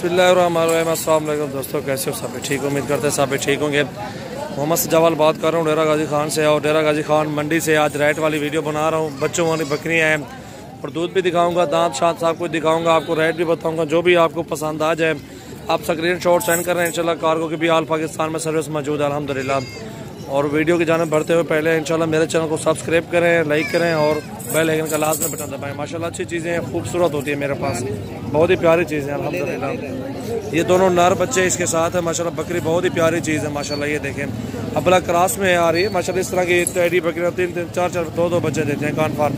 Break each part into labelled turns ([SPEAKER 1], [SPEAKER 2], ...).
[SPEAKER 1] बिस्मिल्लाहिर्रहमानिर्रहीम। अस्सलाम वालेकुम दोस्तों, कैसे हो? सब ठीक, उम्मीद करते हैं सब ठीक होंगे। मोहम्मद सजावाल बात कर रहा हूँ डेरा गाजी खान से, और डेरा गाजी खान मंडी से आज रेट वाली वीडियो बना रहा हूँ। बच्चों वाली बकरियाँ हैं और दूध भी दिखाऊंगा, दांत शांत सब कुछ दिखाऊंगा, आपको रेट भी बताऊंगा। जो भी आपको पसंद आ जाए आप स्क्रीन शॉट सेंड कर रहे हैं। इंशाल्लाह कार्गो की भी आल पाकिस्तान में सर्विस मौजूद है अल्हम्दुलिल्लाह। और वीडियो की जानिब बढ़ते हुए पहले इंशाल्लाह मेरे चैनल को सब्सक्राइब करें, लाइक करें और बेल आइकन का लास्ट में बटन दबाएं। माशाल्लाह अच्छी चीज़ें हैं, खूबसूरत होती है मेरे पास, बहुत ही प्यारी चीज़ें हैं अल्हम्दुलिल्लाह। ये दोनों नर बच्चे इसके साथ है माशाल्लाह। बकरी बहुत ही प्यारी चीज़ है माशाल्लाह। ये देखें अबला क्रॉस में आ रही है माशाल्लाह। इस तरह की टेडी बकरियाँ 3-3, 4-4, 2-2 बच्चे देते हैं कान फार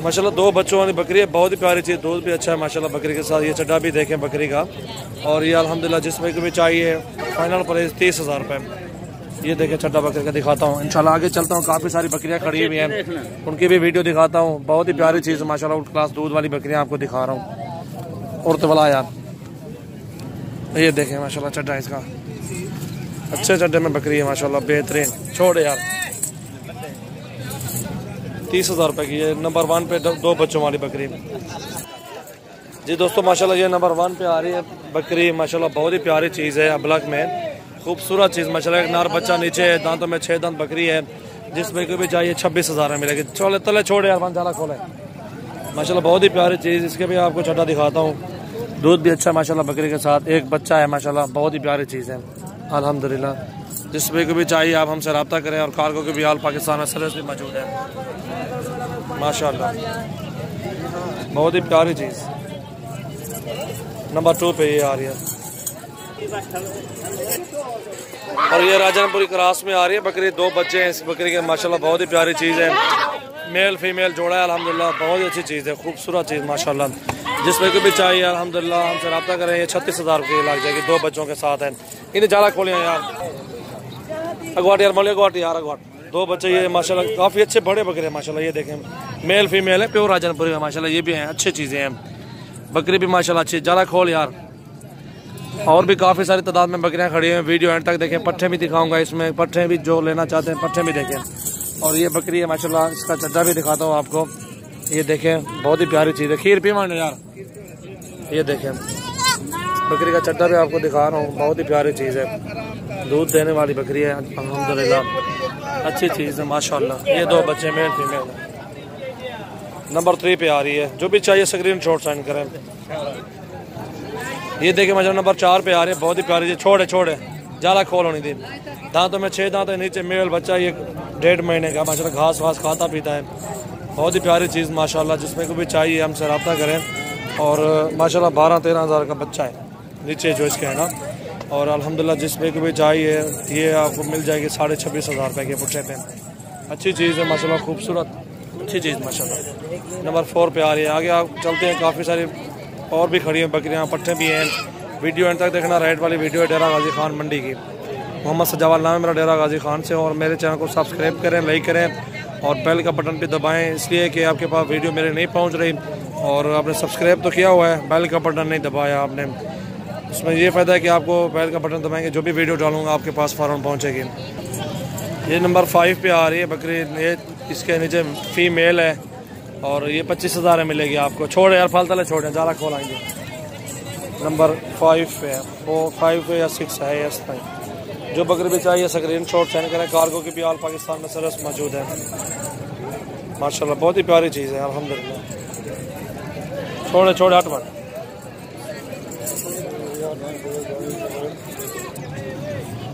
[SPEAKER 1] माशाल्लाह। 2 बच्चों वाली बकरी है, बहुत ही प्यारी चीज़, दूध भी अच्छा है माशाल्लाह बकरी के साथ। ये चड्डा भी देखें बकरी का, और ये अल्हम्दुलिल्लाह जिसमें को भी चाहिए फाइनल प्राइस 30,000 रुपये। ये देखें चड्डा बकरी का दिखाता हूँ। इंशाल्लाह आगे चलता हूँ, काफ़ी सारी बकरियाँ खड़ी हुई हैं, उनकी भी वीडियो दिखाता हूँ। बहुत ही प्यारी चीज़ माशाल्लाह, आउट क्लास दूध वाली बकरियाँ आपको दिखा रहा हूँ। और तो वाला यार ये देखें माशाल्लाह चड्डा इसका, अच्छे चड्डे में बकरी है माशाल्लाह, बेहतरीन। छोड़े यार 30,000 रुपये की। ये नंबर 1 पे 2 बच्चों वाली बकरी जी दोस्तों माशाल्लाह। ये नंबर 1 पे आ रही है बकरी माशाल्लाह, बहुत ही प्यारी चीज़ है। अबलक में खूबसूरत चीज़ माशाल्लाह। एक नार बच्चा नीचे है, दांतों में 6 दांत बकरी है, जिसमें को भी चाहिए 26,000 में मिलेगी। चले तले छोड़े यार, जाला खोले माशाल्लाह, बहुत ही प्यारी चीज़। इसके भी आपको चड्डा दिखाता हूँ, दूध भी अच्छा माशाल्लाह बकरी के साथ। एक बच्चा है माशाल्लाह, बहुत ही प्यारी चीज़ है अल्हम्दुलिल्लाह। जिसमें को भी चाहिए आप हमसे रब्ता करें, और कार्गो के भी आल पाकिस्तान में सर्विस भी मौजूद है माशाल्लाह, बहुत ही प्यारी चीज़। नंबर 2 पे ये आ रही है, और ये राजनपुरी क्रॉस में आ रही है बकरी। 2 बच्चे हैं इस बकरी के माशाल्लाह, बहुत ही प्यारी चीज़ है। मेल फीमेल जोड़ा है अल्हम्दुलिल्लाह, बहुत ही अच्छी चीज़ है, खूबसूरत चीज़ माशाल्लाह। जिसमें को भी चाहिए अल्हम्दुलिल्लाह हमसे रब्ता करें। ये 36,000 रुपये लग जाएगी, 2 बच्चों के साथ है। इन्हें जाला खोले यार, अगवाट यार मोले अगवाट यार अगवाट। 2 बच्चे ये माशाल्लाह, काफ़ी अच्छे बड़े बकरे हैं माशाल्लाह। ये देखें मेल फीमेल है, प्योर राजनपुरी में माशाल्लाह। ये भी हैं, अच्छी चीज़ें हैं, बकरी भी माशाल्लाह अच्छी। जाला खोल यार। और भी काफ़ी सारी तादाद में बकरियां खड़ी हैं, वीडियो एंड तक देखें। पट्ठे भी दिखाऊंगा इसमें, पट्ठे भी जो लेना चाहते हैं पट्ठे भी देखें। और ये बकरी है माशाल्लाह, इसका चड्डा भी दिखाता हूँ आपको। ये देखें बहुत ही प्यारी चीज़ है। खीर पी मान यार, ये देखें बकरी का चड्डा भी आपको दिखा रहा हूँ, बहुत ही प्यारी चीज़ है। दूध देने वाली बकरी है अल्हम्दुलिल्लाह, अच्छी चीज़ है माशाल्लाह। ये 2 बच्चे मेल फीमेल है। नंबर 3 पे आ रही है, जो भी चाहिए स्क्रीन शॉट सेंड करें। ये देखें माशाल्लाह नंबर 4 पे आ रही है, बहुत ही प्यारी चीज़। छोड़े छोड़े जाला खोल होनी थी। दांतों में 6 दांत है, नीचे मेल बच्चा, ये 1.5 महीने का माशाल्लाह, घास वास खाता पीता है, बहुत ही प्यारी चीज़ माशाल्लाह। जिसमें को भी चाहिए हमसे रब्ता करें। और माशाल्लाह 12-13 हज़ार का बच्चा है नीचे जो इसके है ना। और अल्हम्दुलिल्लाह जिसमें को भी चाहिए ये आपको मिल जाएगी 26,500 रुपये के पुट्ठे पे। अच्छी चीज़ है माशाल्लाह, खूबसूरत अच्छी चीज़ माशाल्लाह। नंबर 4 पे आ रही है। आगे आप चलते हैं, काफ़ी सारी और भी खड़ी हैं बकरियाँ, पट्ठे भी हैं। वीडियो एंड तक देखना, रेट वाली वीडियो है डेरा गाजी खान मंडी की। मोहम्मद सजावाल नाम है मेरा, डेरा गाजी खान से। और मेरे चैनल को सब्सक्राइब करें, लाइक करें और बेल का बटन भी दबाएं, इसलिए कि आपके पास वीडियो मेरे नहीं पहुंच रही। और आपने सब्सक्राइब तो किया हुआ है, बेल का बटन नहीं दबाया आपने। उसमें ये फ़ायदा है कि आपको बेल का बटन दबाएंगे, जो भी वीडियो डालूंगा आपके पास फ़ौरन पहुँचेगी। ये नंबर 5 पे आ रही है बकरी। ये इसके नीचे फीमेल है, और ये 25,000 में मिलेगी आपको। छोड़े यार फालतू ले, छोड़े ज़्यादा खोलाएंगे। नंबर 5 पे है, वो 5 पे या 6 है इस टाइम। जो बकरी भी चाहिए स्क्रीन शॉट सेंड करें। कार्गो की भी आल पाकिस्तान में सर्विस मौजूद है माशाल्लाह, बहुत ही प्यारी चीज़ है अल्हम्दुलिल्लाह। छोड़े छोड़े 8 मिनट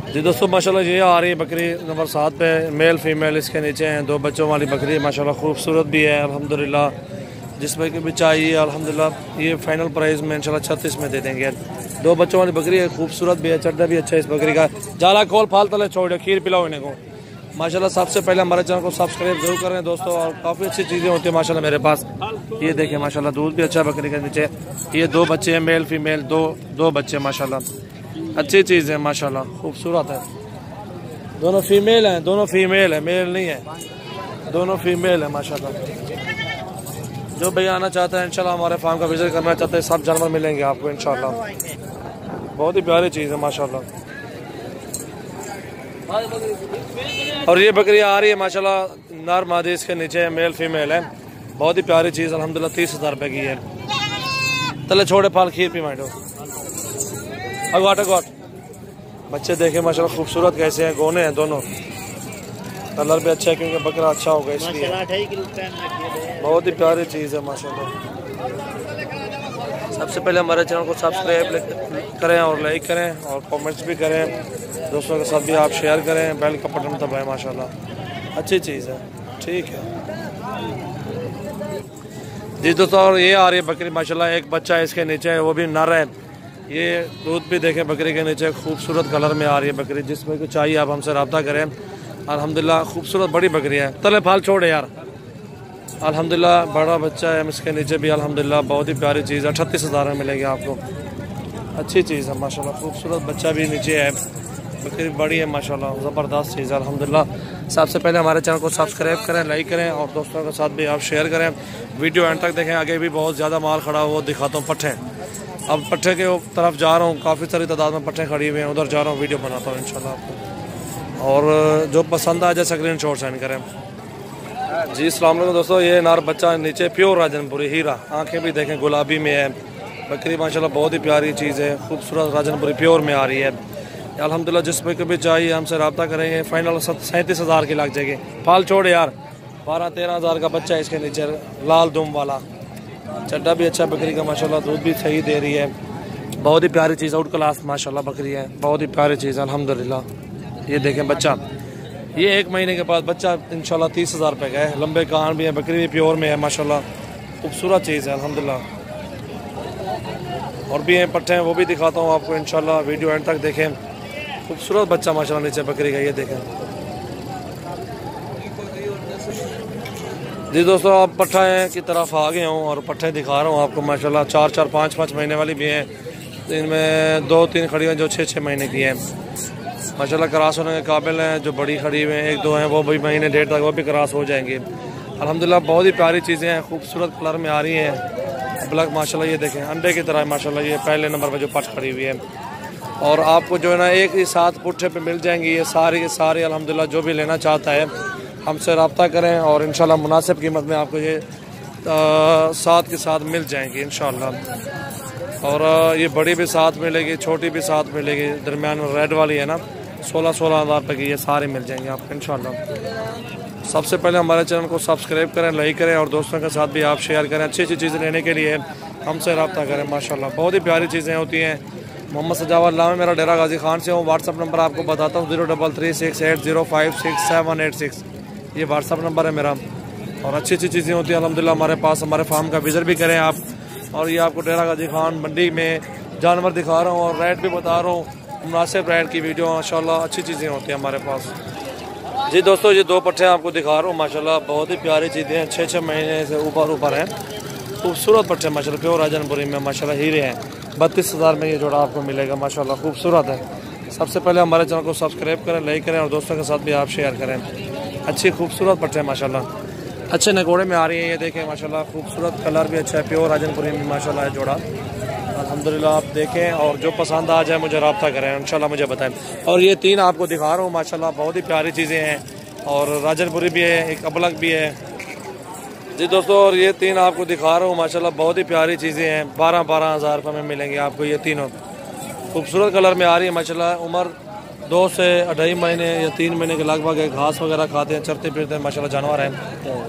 [SPEAKER 1] जी दोस्तों माशाल्लाह। ये आ रही है बकरी नंबर 7 पे, मेल फीमेल इसके नीचे हैं। 2 बच्चों वाली बकरी है माशाल्लाह, खूबसूरत भी है अल्हम्दुलिल्लाह। जिसमें कि भी चाहिए अल्हम्दुलिल्लाह ये फाइनल प्राइस में इंशाल्लाह 36 में दे देंगे। 2 बच्चों वाली बकरी है, खूबसूरत भी है, चड्डा भी अच्छा है इस बकरी का। जाला खोल फालतू ले, छोड़ खीर पिलाओ इन्हें को माशाल्लाह। सबसे पहले हमारे चैनल को सब्सक्राइब जरूर करें दोस्तों, और काफ़ी अच्छी चीज़ें होती है माशाल्लाह मेरे पास। ये देखें माशाल्लाह, दूध भी अच्छा बकरी के नीचे। ये 2 बच्चे हैं मेल फीमेल, दो बच्चे माशाल्लाह, अच्छी चीज़ है माशाल्लाह, खूबसूरत है। दोनों फीमेल हैं, दोनों फीमेल है, मेल नहीं है, दोनों फीमेल है माशाल्लाह। जो भैया आना चाहता है इंशाल्लाह, हमारे फार्म का विजिट करना चाहते हैं, सब जानवर मिलेंगे आपको इंशाल्लाह। बहुत ही प्यारी चीज़ है माशाल्लाह। और ये बकरी आ रही है माशाल्लाह, नर मादी इसके नीचे मेल फीमेल है, बहुत ही प्यारी चीज़ अल्हम्दुलिल्लाह। 30,000 रुपये की है। तले छोड़े फाल खीर पी माइडो अगवाट अगवाट। बच्चे देखे माशाल्लाह खूबसूरत कैसे हैं, गोने हैं दोनों, कलर भी अच्छा है क्योंकि बकरा अच्छा होगा इसलिए। बहुत ही प्यारी चीज़ है माशाल्लाह। सबसे पहले हमारे चैनल को सब्सक्राइब करें और लाइक करें और कमेंट्स भी करें, दोस्तों के साथ भी आप शेयर करें, बेल का बटन दबाएं। माशाल्लाह अच्छी चीज़ है, ठीक है जी दोस्तों। और ये आ रही है बकरी माशाल्लाह, एक बच्चा है इसके नीचे है, वो भी नर है। ये दूध भी देखें बकरी के नीचे, खूबसूरत कलर में आ रही है बकरी। जिसमें को चाहिए आप हमसे रब्ता करें। अल्हम्दुलिल्लाह खूबसूरत बड़ी बकरी है। तले फाल छोड़े यार। अल्हम्दुलिल्लाह बड़ा बच्चा है इसके नीचे भी, अल्हम्दुलिल्लाह बहुत ही प्यारी चीज़ है। 38,000 में मिलेगी आपको, अच्छी चीज़ है माशाल्लाह। खूबसूरत बच्चा भी नीचे है, बकरी बड़ी है माशाल्लाह, ज़बरदस्त चीज़ है अल्हम्दुलिल्लाह। सबसे पहले हमारे चैनल को सब्सक्राइब करें, लाइक करें और दोस्तों के साथ भी आप शेयर करें। वीडियो एंड तक देखें, आगे भी बहुत ज़्यादा माल खड़ा हुआ दिखाता हूँ। पट्ठे, अब पट्ठे के तरफ जा रहा हूँ, काफ़ी सारी तादाद में पट्ठे खड़ी हुए हैं, उधर जा रहा हूँ, वीडियो बनाता हूँ इंशाल्लाह आपको। और जो पसंद आ जाए स्क्रीन शॉट सेंड करें जी। अस्सलाम वालेकुम दोस्तों, ये नार बच्चा नीचे प्योर राजनपुरी हीरा, आंखें भी देखें गुलाबी में है। बकरी माशाल्लाह बहुत ही प्यारी चीज़ है, खूबसूरत राजनपुरी प्योर में आ रही है अल्हम्दुलिल्लाह। जिस पे कभी चाहिए हमसे रब्ता करेंगे। फाइनल 37,000 की लग जाएगी। फाल छोड़े यार, 12-13,000 का बच्चा है इसके नीचे, लाल दुम वाला। चड्डा भी अच्छा बकरी का माशाल्लाह, दूध भी सही दे रही है। बहुत ही प्यारी चीज़, आउट क्लास माशाल्लाह बकरी है, बहुत ही प्यारी चीज़ अल्हम्दुलिल्लाह। ये देखें बच्चा, ये 1 महीने के बाद बच्चा इंशाल्लाह 30,000 रुपये का है। लंबे कान भी है, बकरी भी प्योर में है माशाल्लाह, खूबसूरत चीज़ है अल्हम्दुलिल्लाह। और भी हैं पट्टे हैं, वो भी दिखाता हूँ आपको इंशाल्लाह। वीडियो एंड तक देखें। खूबसूरत बच्चा माशाल्लाह नीचे बकरी का, ये देखें जी दोस्तों। आप पट्ठा की तरफ आ गए हूँ और पट्ठे दिखा रहा हूँ आपको माशाल्लाह। 4-4, 5-5 महीने वाली भी हैं, इनमें 2-3 खड़ी हैं जो 6-6 महीने की हैं माशाल्लाह। क्रॉस होने के काबिल हैं। जो बड़ी खड़ी हुई हैं 1-2 हैं, वो भी महीने 1.5 तक वो भी क्रॉस हो जाएंगे अल्हम्दुलिल्लाह। बहुत ही प्यारी चीज़ें हैं, खूबसूरत कलर में आ रही हैं ब्लैक माशाल्लाह। ये देखें अंडे की तरह माशाल्लाह, ये पहले नंबर पर जो पट खड़ी हुई है। और आपको जो है ना एक ही साथ पुट्ठे पे मिल जाएंगी ये सारी के सारी अल्हम्दुलिल्लाह। जो भी लेना चाहता है हमसे रब्ता करें और इंशाल्लाह मुनासिब कीमत में आपको ये साथ के साथ मिल जाएंगी इंशाल्लाह। और ये बड़ी भी साथ मिलेगी, छोटी भी साथ मिलेगी, दरमियान में रेड वाली है ना, 16,000 रुपये की ये सारे मिल जाएंगे आपको इंशाल्लाह। सबसे पहले हमारे चैनल को सब्सक्राइब करें, लाइक करें और दोस्तों के साथ भी आप शेयर करें। अच्छी अच्छी चीज़ें लेने के लिए हमसे रब्ता करें माशाल्लाह। बहुत ही प्यारी चीज़ें होती हैं। मोहम्मद सजावत नाम है मेरा, डेरा गाजी खान से हूँ। व्हाट्सअप नंबर आपको बताता हूँ 033680568786। ये व्हाट्सअप नंबर है मेरा। और अच्छी अच्छी चीज़ें होती हैं अल्हम्दुलिल्लाह हमारे पास। हमारे फार्म का विज़िट भी करें आप। और ये आपको डेरा गाजी खान मंडी में जानवर दिखा रहा हूँ और रेट भी बता रहा हूँ, मुनासिब रेट की वीडियो माशाल्लाह। अच्छी चीज़ें होती हैं हमारे पास जी दोस्तों। ये 2 पट्ठे आपको दिखा रहा हूँ माशाल्लाह, बहुत ही प्यारी चीज़ें हैं, 6-6 महीने से ऊपर हैं। खूबसूरत पट्ठे माशाल्लाह, प्योर राजनपुरी में माशाल्लाह हीरे हैं। 32,000 में ये जोड़ा आपको मिलेगा माशाल्लाह, खूबसूरत है। सबसे पहले हमारे चैनल को सब्सक्राइब करें, लाइक करें और दोस्तों के साथ भी आप शेयर करें। अच्छी खूबसूरत पट्टे माशाल्लाह, अच्छे नगोड़े में आ रही है। ये देखें माशाल्लाह, खूबसूरत कलर भी अच्छा है, प्योर राजनपुरी में माशाल्लाह है जोड़ा अल्हम्दुलिल्लाह। आप देखें और जो पसंद आ जाए मुझे रब्ता करें इंशाल्लाह, मुझे बताएं। और ये 3 आपको दिखा रहा हूँ माशाल्लाह, बहुत ही प्यारी चीज़ें हैं। और राजनपुरी भी है, एक अबलग भी है जी दोस्तों। और ये 3 आपको दिखा रहा हूँ माशाल्लाह, बहुत ही प्यारी चीज़ें हैं। 12-12,000 रुपये में मिलेंगे आपको ये तीनों। खूबसूरत कलर में आ रही है माशाल्लाह। उम्र 2 से 2.5 महीने या 3 महीने के लगभग है। घास वगैरह खाते हैं, चरते फिरते हैं माशाल्लाह, जानवर हैं।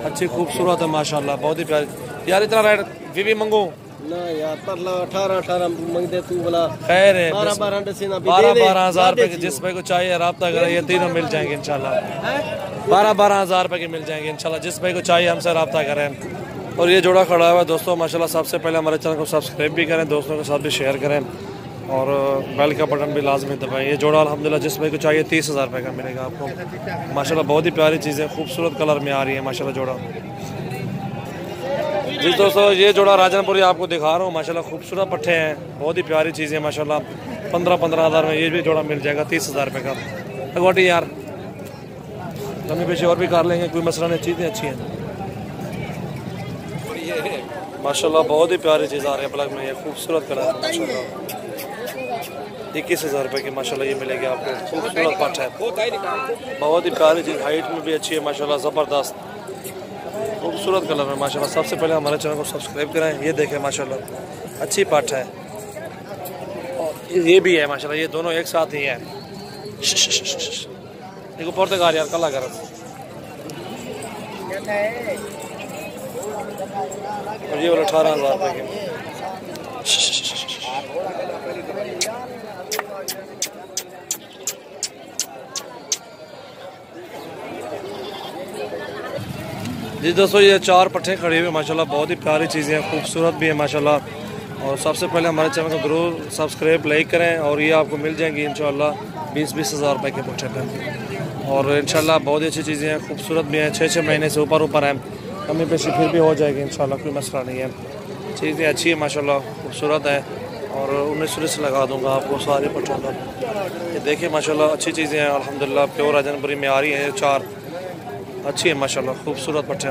[SPEAKER 1] अच्छी खूबसूरत है माशाल्लाह, बहुत ही प्यारी। यार इतना रेट भी मंगू
[SPEAKER 2] ना यार, 18 मंगते तू बोला।
[SPEAKER 1] खैर है, 12-12,000 रुपये की जिस पे को चाहिए रब्ता करें, ये तीनों मिल जाएंगे इंशाल्लाह। 12-12,000 रुपये की मिल जाएंगे इंशाल्लाह, जिस पे को चाहिए हमसे रब्ता करें। और ये जोड़ा खड़ा हुआ है दोस्तों माशाल्लाह। सबसे पहले हमारे चैनल को सब्सक्राइब भी करें, दोस्तों के साथ भी शेयर करें और बेल का बटन भी लाजमी दबाएं। ये जोड़ा अल्हम्दुलिल्लाह जिस पे को चाहिए 30,000 रुपये का मिलेगा आपको माशाल्लाह। बहुत ही प्यारी चीज़ें खूबसूरत कलर में आ रही है माशाल्लाह जोड़ा जी दोस्तों। ये जोड़ा राजनपुरी आपको दिखा रहा हूँ माशाल्लाह, खूबसूरत पट्ठे हैं, बहुत ही प्यारी चीज़ें माशाल्लाह। 15-15,000 में ये भी जोड़ा मिल जाएगा, 30,000 रुपये का। अगवाटी यार कमी पेशी और भी कर लेंगे, कोई मसला नहीं, चीज़ें अच्छी हैं माशाल्लाह। बहुत ही प्यारी चीज़ आ रही है ब्लैक में, ये खूबसूरत कलर है माशाल्लाह। 21,000 रुपये की माशाल्लाह ये मिलेगी आपको, खूबसूरत पट्ट है, बहुत ही प्यारी चीज़, हाइट में भी अच्छी है माशाल्लाह, ज़बरदस्त खूबसूरत कलर है माशाल्लाह। सबसे पहले हमारे चैनल को सब्सक्राइब करें। ये देखें माशाल्लाह, अच्छी पट है। और ये भी है माशाल्लाह, ये दोनों एक साथ ही हैं। देखो पुर्तगाल यार कला कर। और ये वाला 18,000 रुपये के। जी दोस्तों, ये 4 पट्टे खड़े हुए माशाल्लाह, बहुत ही प्यारी चीज़ें हैं, खूबसूरत भी है माशाल्लाह। और सबसे पहले हमारे चैनल को ज़रूर सब्सक्राइब लाइक करें, और ये आपको मिल जाएंगी इंशाल्लाह 20-20 हज़ार रुपये के पट्टे पे। और इंशाल्लाह बहुत ही अच्छी चीज़ें हैं, खूबसूरत भी हैं, 6-6 महीने से ऊपर हैं, कमी पेशी फिर भी हो जाएगी इंशाल्लाह, कोई मसला नहीं है। चीज़ें अच्छी है माशाल्लाह, खूबसूरत है। और 19 लगा दूँगा आपको सारे पट्टों पर। ये देखिए माशाल्लाह अच्छी चीज़ें हैं अल्हम्दुलिल्लाह, प्योर अजनबरी में आ रही हैं। 4 अच्छी है माशाल्लाह, खूबसूरत पट्टे।